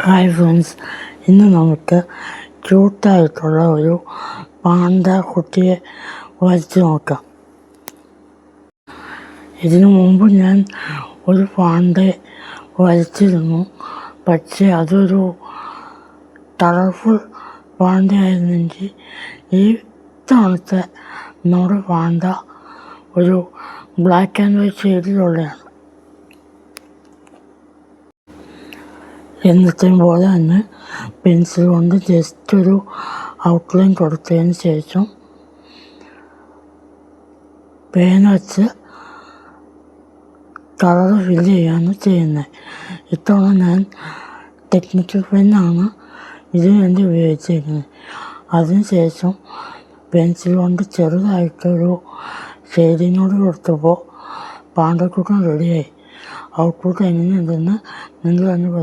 Hi friends, ഇന്ന് നമുക്ക് ക്യൂട്ടായിട്ടുള്ള ഒരു പാണ്ട കുട്ടിയെ വരച്ച് നോക്കാം. ഇതിനു മുമ്പ് ഞാൻ ഒരു പാണ്ടയെ വരച്ചിരുന്നു. പക്ഷേ അതൊരു കളർഫുൾ പാണ്ടയായിരുന്നെങ്കിൽ ഈ തവണത്തെ നമ്മുടെ പാണ്ട ഒരു ബ്ലാക്ക് ആൻഡ് വൈറ്റ് ഷെയ്ഡിലുള്ളതാണ്. എന്നത്തെയും പോലെ തന്നെ പെൻസിൽ കൊണ്ട് ജസ്റ്റ് ഒരു ഔട്ട്ലൈൻ കൊടുത്തതിന് ശേഷം പേന വെച്ച് കളർ ഫില്ല് ചെയ്യാണ് ചെയ്യുന്നത്. ഇത്തവണ ഞാൻ ടെക്നിക്കൽ പെന്നാണ് ഇതിനു വേണ്ടി ഉപയോഗിച്ചിരിക്കുന്നത്. അതിനുശേഷം പെൻസിൽ കൊണ്ട് ചെറുതായിട്ടൊരു ഷെയ്ഡിനോട് കൊടുത്തപ്പോൾ പാണ്ടക്കുട്ടൻ റെഡിയായി. ഔട്ട്പുട്ട് എങ്ങനെയുണ്ടെന്ന് നിങ്ങൾ തന്നെ പറയും.